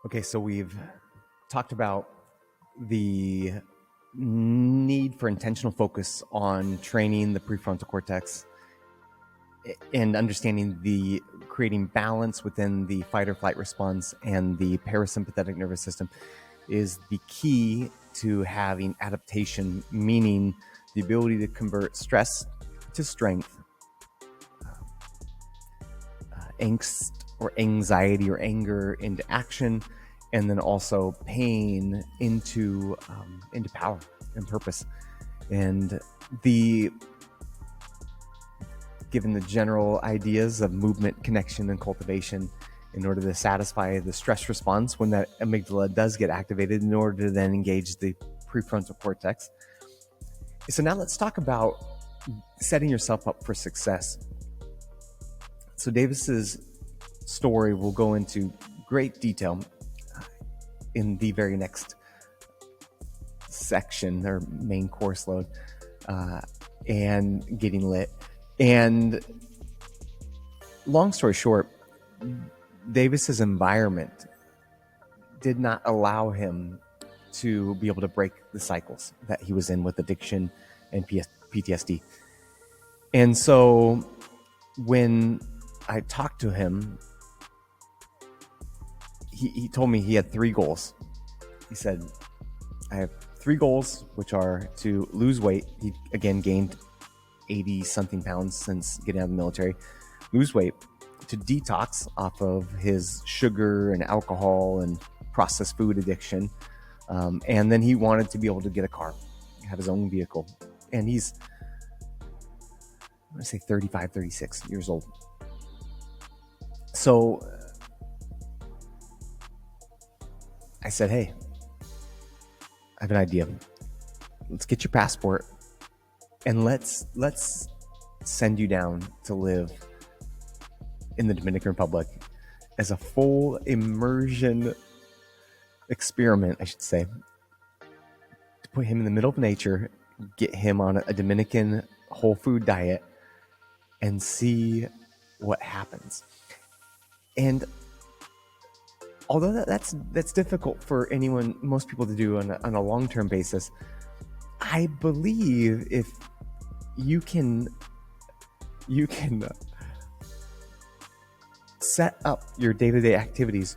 Okay, so we've talked about the need for intentional focus on training the prefrontal cortex and understanding the creating balance within the fight or flight response and the parasympathetic nervous system is the key to having adaptation, meaning the ability to convert stress to strength, angst or anxiety or anger into action, and then also pain into power and purpose. And the given the general ideas of movement, connection, and cultivation, in order to satisfy the stress response when that amygdala does get activated, in order to then engage the prefrontal cortex. So now let's talk about setting yourself up for success. So Davis's story will go into great detail in the very next section, their main course load, and getting lit. And long story short, Davis's environment did not allow him to be able to break the cycles that he was in with addiction and PTSD. And so when I talked to him, he told me he had 3 goals. He said, I have 3 goals, which are to lose weight. He, again, gained 80 something pounds since getting out of the military. Lose weight, to detox off of his sugar and alcohol and processed food addiction. And then he wanted to be able to get a car, have his own vehicle. And he's, I'm going to say 35, 36 years old. So I said, hey, I have an idea. Let's get your passport and let's send you down to live in the Dominican Republic as a full immersion experiment, I should say, to put him in the middle of nature, get him on a Dominican whole food diet, and see what happens. And although that's difficult for most people to do on a long-term basis, I believe if you can set up your day-to-day activities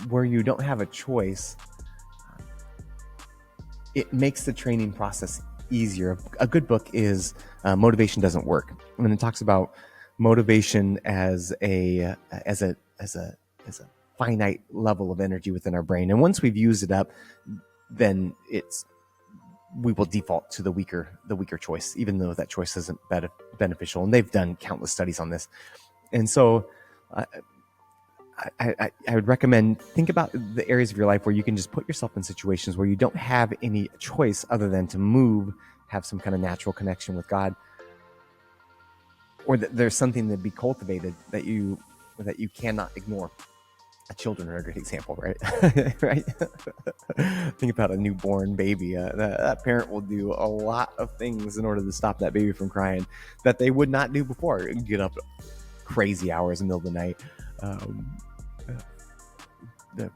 where you don't have a choice, it makes the training process easier. A good book is Motivation Doesn't Work, and it talks about motivation as a finite level of energy within our brain, and once we've used it up, then we will default to the weaker choice, even though that choice isn't beneficial. And they've done countless studies on this. And so I would recommend, think about the areas of your life where you can just put yourself in situations where you don't have any choice other than to move, have some kind of natural connection with God, or that there's something to be cultivated that you cannot ignore. Children are a great example, right? Right? Think about a newborn baby. That parent will do a lot of things in order to stop that baby from crying that they would not do before. Get up crazy hours in the middle of the night. The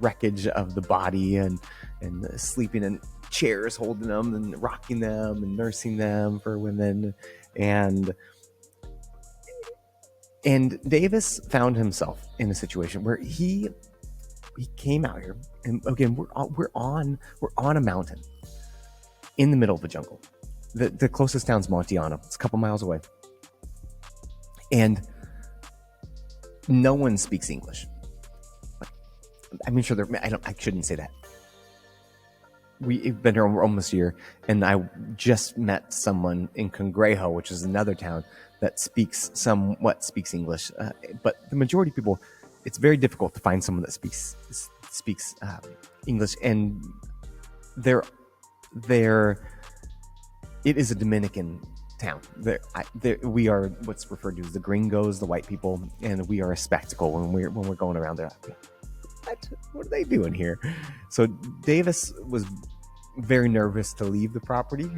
wreckage of the body and sleeping in chairs, holding them and rocking them and nursing them for women. And Davis found himself in a situation where he came out here, and again, we're on a mountain in the middle of the jungle. The closest town's Montiano. It's a couple miles away, and no one speaks English. I mean, sure, I shouldn't say that. We've been here almost a year, and I just met someone in Congrejo, which is another town that somewhat speaks English. But the majority of people, it's very difficult to find someone that speaks English. And it is a Dominican town. We are what's referred to as the gringos, the white people, and we are a spectacle when we're going around there. What are they doing here? So Davis was very nervous to leave the property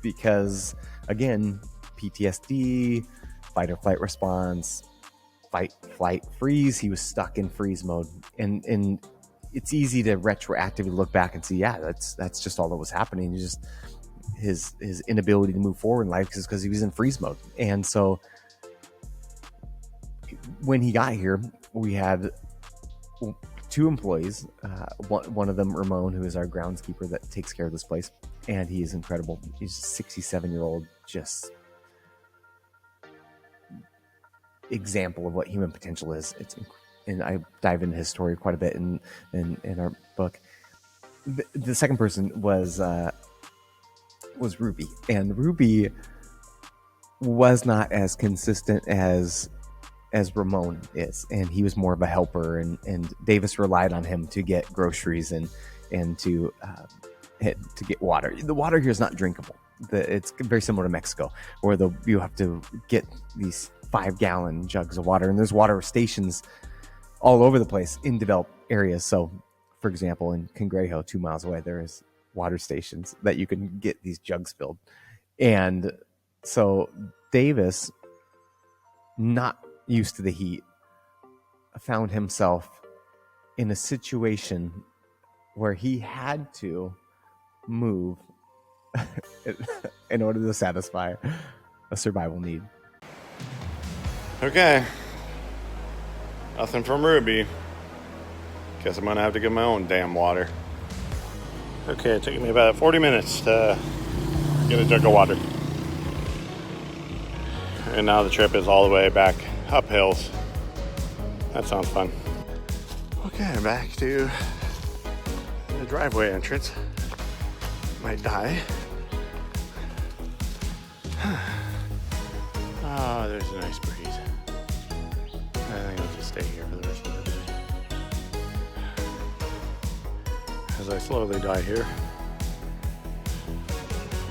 because, again, PTSD, fight or flight response, fight, flight, freeze. He was stuck in freeze mode, and it's easy to retroactively look back and see, yeah, that's just all that was happening. It's just his inability to move forward in life is because he was in freeze mode. And so when he got here, we had two employees. One of them, Ramon, who is our groundskeeper that takes care of this place, and he is incredible. He's a 67-year-old, just example of what human potential is. And I dive into his story quite a bit in our book. The second person was Ruby, and Ruby was not as consistent as Ramon is, and he was more of a helper, and Davis relied on him to get groceries and to get water. The water here is not drinkable. It's very similar to Mexico, where you have to get these 5-gallon jugs of water, and there's water stations all over the place in developed areas. So, for example, in Cangrejo, 2 miles away, there is water stations that you can get these jugs filled. And so Davis, not used to the heat, found himself in a situation where he had to move in order to satisfy a survival need. Okay. Nothing from Ruby. Guess I'm gonna have to get my own damn water. Okay, it took me about 40 minutes to get a jug of water. And now the trip is all the way back up hills. That sounds fun. Okay, back to the driveway entrance. Might die. Oh, there's a nice breeze. I think I'll just stay here for the rest of the day. As I slowly die here.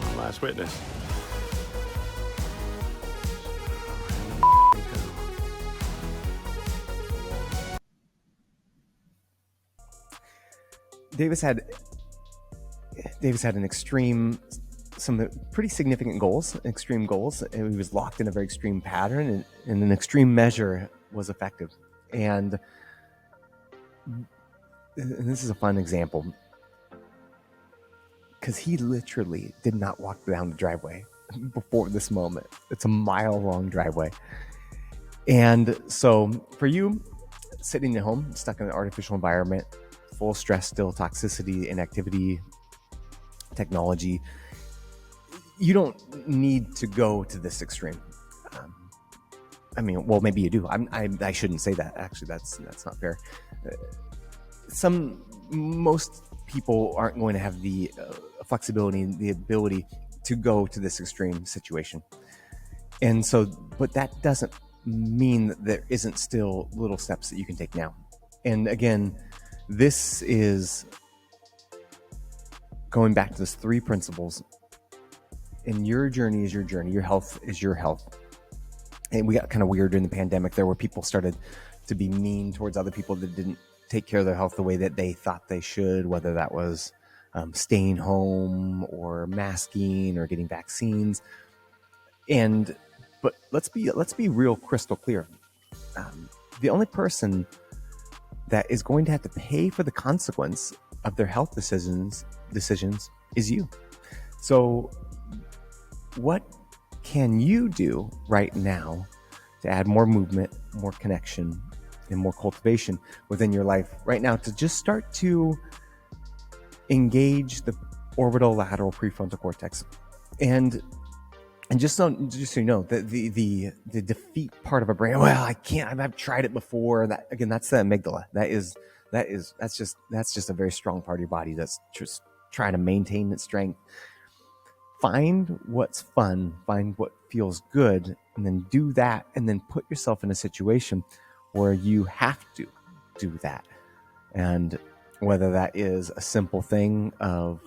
One last witness. Davis had some pretty significant extreme goals, and he was locked in a very extreme pattern, and an extreme measure was effective. And this is a fun example, because he literally did not walk down the driveway before this moment. It's a mile-long driveway. And so for you, sitting at home, stuck in an artificial environment, full stress, still toxicity, inactivity, technology, you don't need to go to this extreme. Well, maybe you do. I shouldn't say that. Actually, that's not fair. Most people aren't going to have the flexibility and the ability to go to this extreme situation. And so, but that doesn't mean that there isn't still little steps that you can take now. And again, this is going back to those 3 principles. And your journey is your journey. Your health is your health. And we got kind of weird during the pandemic there, where people started to be mean towards other people that didn't take care of their health the way that they thought they should, whether that was staying home or masking or getting vaccines. But let's be real crystal clear. The only person that is going to have to pay for the consequence of their health decisions is you. So what can you do right now to add more movement, more connection, and more cultivation within your life right now to just start to engage the orbital lateral prefrontal cortex? And just so you know, the defeat part of a brain, well, I can't, I've tried it before. That again, that's the amygdala. That's just a very strong part of your body that's just trying to maintain its strength. Find what's fun, find what feels good, and then do that, and then put yourself in a situation where you have to do that. And whether that is a simple thing of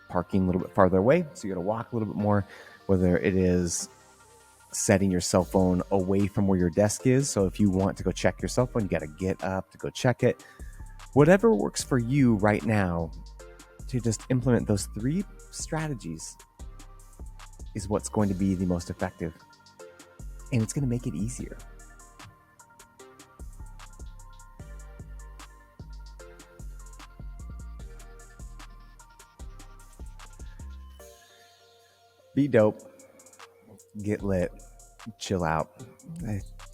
parking a little bit farther away, so you got to walk a little bit more, whether it is setting your cell phone away from where your desk is, so if you want to go check your cell phone, you got to get up to go check it. Whatever works for you right now to just implement those 3 strategies is what's going to be the most effective, and it's going to make it easier. Be dope, get lit, chill out.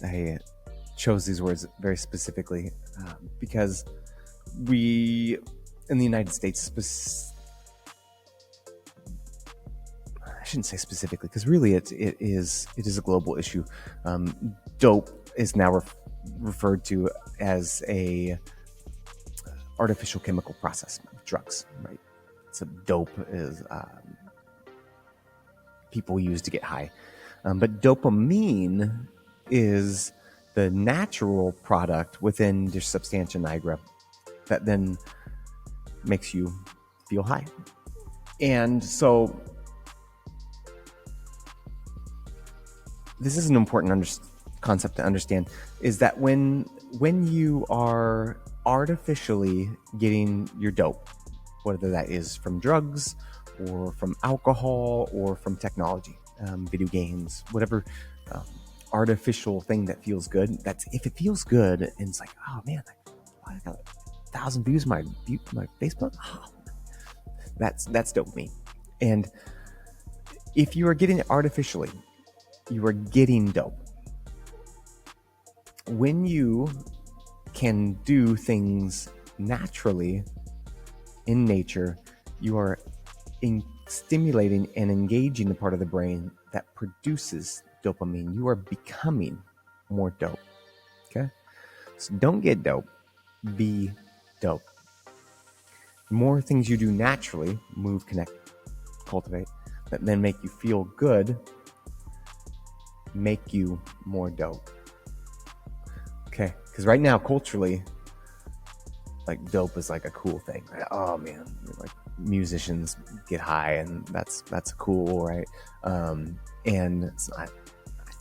I chose these words very specifically because we in the United States, I shouldn't say specifically because really it is a global issue. Dope is now referred to as a artificial chemical process, drugs, right? So dope is people use to get high, but dopamine is the natural product within your substantia nigra that then makes you feel high. And so this is an important concept to understand, is that when you are artificially getting your dope, whether that is from drugs or from alcohol or from technology, video games, whatever artificial thing that feels good, that's if it feels good and it's like, oh man, I got 1,000 views on my Facebook, oh, that's dopamine. And if you are getting it artificially, you are getting dope. When you can do things naturally in nature, you are stimulating and engaging the part of the brain that produces dopamine. You are becoming more dope. Okay? So don't get dope, be dope. The more things you do naturally, move, connect, cultivate, that then make you feel good, make you more dope. Okay, because right now culturally, like dope is like a cool thing. Right? Oh man, like musicians get high and that's cool, right? And it's not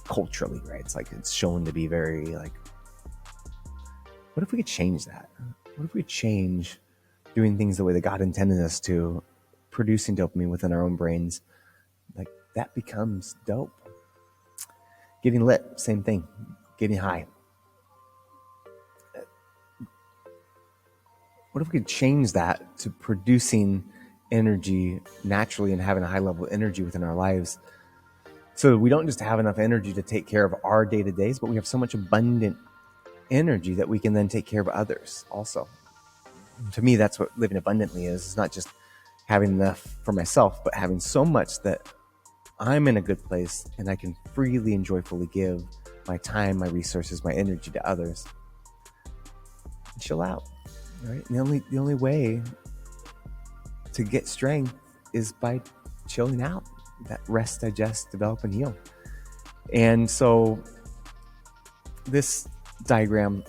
culturally, right? It's like it's shown to be very like. What if we could change that? What if we change doing things the way that God intended us to, producing dopamine within our own brains? Like that becomes dope. Getting lit, same thing. Getting high. What if we could change that to producing energy naturally and having a high level of energy within our lives, so we don't just have enough energy to take care of our day-to-days, but we have so much abundant energy that we can then take care of others also. To me, that's what living abundantly is. It's not just having enough for myself, but having so much that I'm in a good place and I can freely and joyfully give my time, my resources, my energy to others. Chill out, right? And the only way to get strength is by chilling out. That rest, digest, develop, and heal. And so this diagram,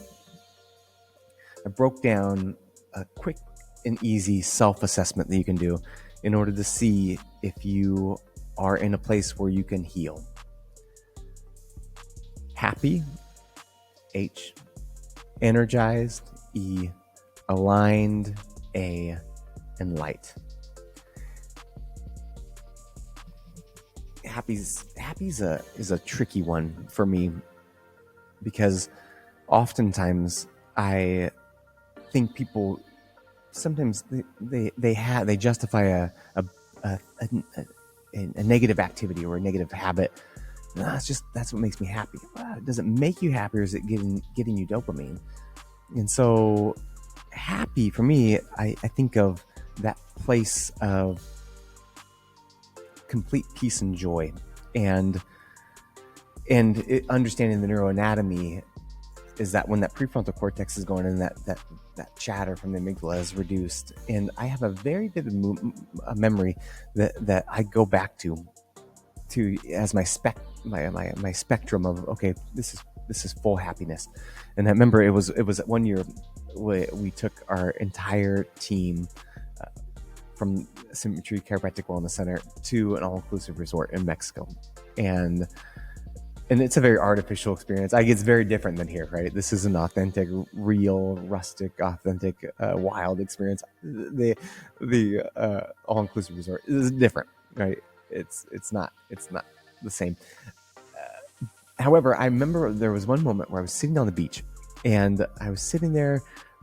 I broke down a quick and easy self-assessment that you can do in order to see if you are in a place where you can heal. Happy, H. Energized, E. Aligned, A. And light. Happy's is a tricky one for me, because oftentimes I think people sometimes they justify a negative activity or a negative habit. No, that's what makes me happy. Does it make you happy, or is it getting you dopamine? And so happy for me, I think of that place of complete peace and joy, and understanding the neuroanatomy is that when that prefrontal cortex is going in, that chatter from the amygdala is reduced. And I have a very vivid memory that I go back to as my spectrum of, okay, this is full happiness. And I remember it was one year we took our entire team from Symmetry Chiropractic Wellness Center to an all-inclusive resort in Mexico. And it's a very artificial experience. It's very different than here, right? This is an authentic, real, rustic, authentic, wild experience. The all-inclusive resort is different, right? It's not the same. However, I remember there was one moment where I was sitting on the beach, and I was sitting there.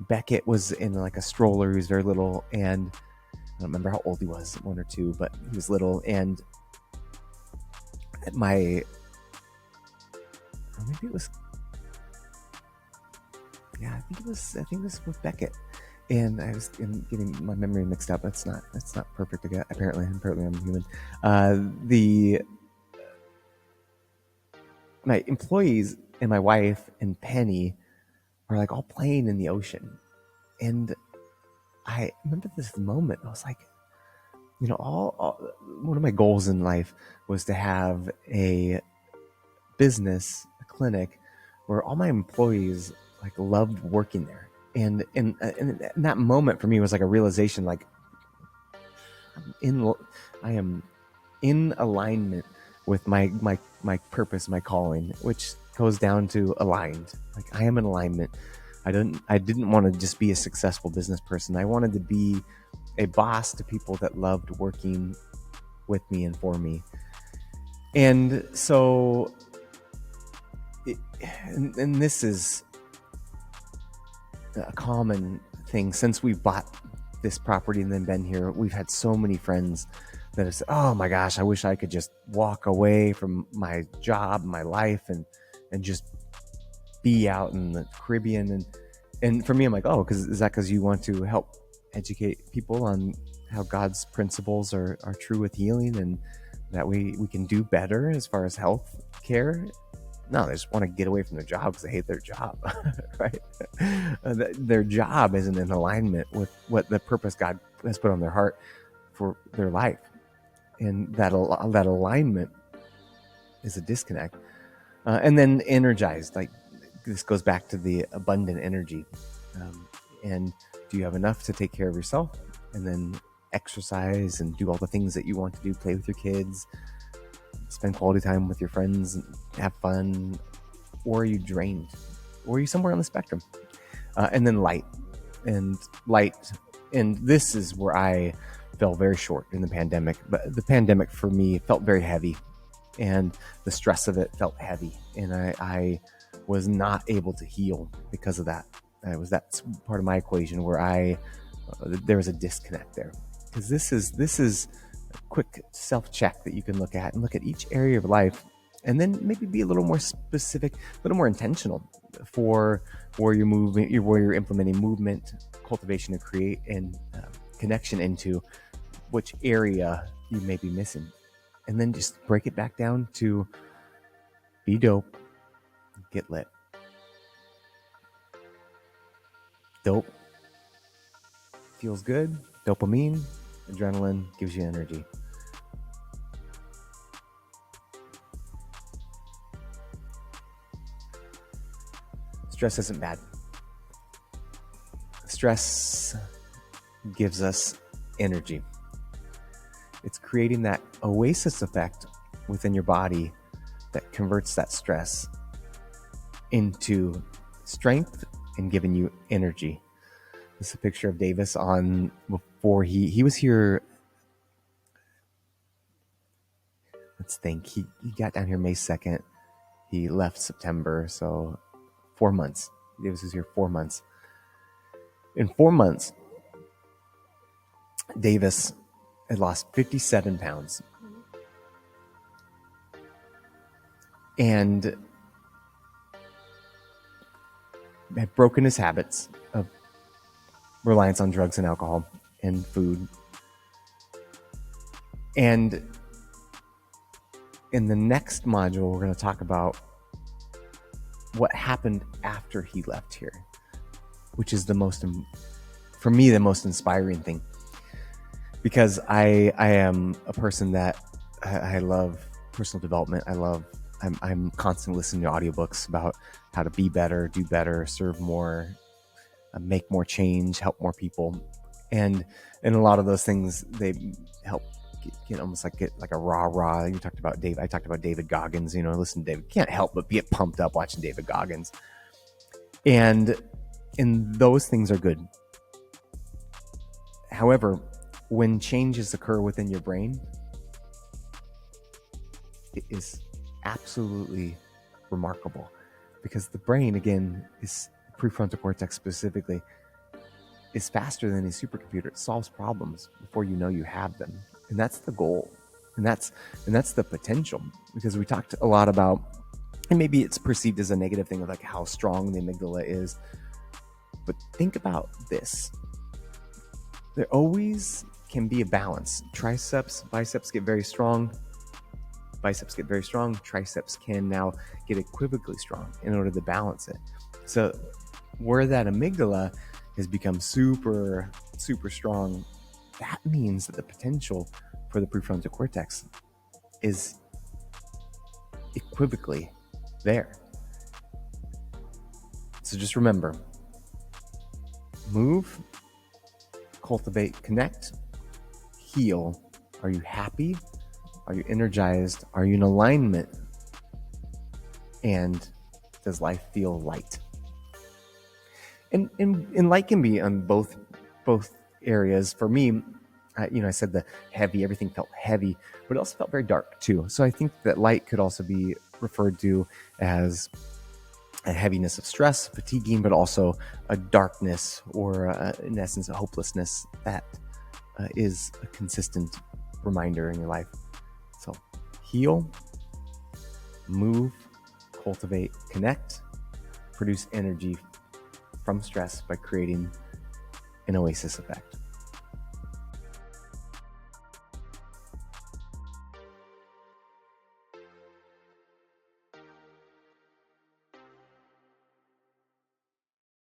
Beckett was in like a stroller. He was very little, and I don't remember how old he was, 1 or 2, but he was little. And my, or maybe it was, yeah, I think it was with Beckett. And I was getting my memory mixed up. That's not perfect again. Apparently I'm human. The My employees and my wife and Penny are like all playing in the ocean, and I remember this moment. I was like, all one of my goals in life was to have a business, a clinic, where all my employees like loved working there. And that moment for me was like a realization, like in I am in alignment with my purpose, my calling, which goes down to aligned. Like I am in alignment. I didn't want to just be a successful business person. I wanted to be a boss to people that loved working with me and for me. And so and this is a common thing since we bought this property and then been here. We've had so many friends that have said, "Oh my gosh, I wish I could just walk away from my job, my life, and just be out in the Caribbean." And for me, I'm like, "Oh, is that because you want to help educate people on how God's principles are true with healing, and that we can do better as far as health care?" No, they just want to get away from their job because they hate their job, right? Their job isn't in alignment with what the purpose God has put on their heart for their life, and that alignment is a disconnect. And then energized, like this goes back to the abundant energy. And do you have enough to take care of yourself, and then exercise and do all the things that you want to do, play with your kids, spend quality time with your friends, and have fun? Or are you drained? Or are you somewhere on the spectrum? And then light. And this is where I fell very short in the pandemic. But the pandemic for me felt very heavy, and the stress of it felt heavy. And I was not able to heal because of that. That's part of my equation where there was a disconnect there. Because this is quick self-check that you can look at each area of life, and then maybe be a little more specific, a little more intentional for where you're moving, where you're implementing movement, cultivation to create, and connection into which area you may be missing. And then just break it back down to be dope, get lit. Dope feels good. Dopamine, adrenaline gives you energy. Stress isn't bad. Stress gives us energy. It's creating that oasis effect within your body that converts that stress into strength and giving you energy. This is a picture of Davis on before he was here. Let's think. He got down here May 2nd. He left September, so 4 months. Davis was here 4 months. In 4 months, Davis had lost 57 pounds. And had broken his habits of reliance on drugs and alcohol and food. And in the next module, we're going to talk about what happened after he left here, which is for me, the most inspiring thing. Because I am a person that I love personal development. I'm constantly listening to audiobooks about how to be better, do better, serve more, make more change, help more people. And a lot of those things, they help get almost get like a rah. You talked about I talked about David Goggins, listen to David. Can't help but get pumped up watching David Goggins. And those things are good. However, when changes occur within your brain, it is absolutely remarkable, because the brain, again, is prefrontal cortex specifically, is faster than a supercomputer. It solves problems before you know you have them. And that's the goal. And that's the potential, because we talked a lot about, and maybe it's perceived as a negative thing of like how strong the amygdala is. But think about this. There always can be a balance. Biceps get very strong. Triceps can now get equivocally strong in order to balance it. So where that amygdala has become super, super strong, that means that the potential for the prefrontal cortex is equivocally there. So just remember, move, cultivate, connect, heal. Are you happy? Are you energized? Are you in alignment? And does life feel light? And light can be on both areas. For me, I said the heavy, everything felt heavy, but it also felt very dark too. So I think that light could also be referred to as a heaviness of stress, fatiguing, but also a darkness or in essence, a hopelessness that is a consistent reminder in your life. So heal, move, cultivate, connect, produce energy from stress by creating an oasis effect.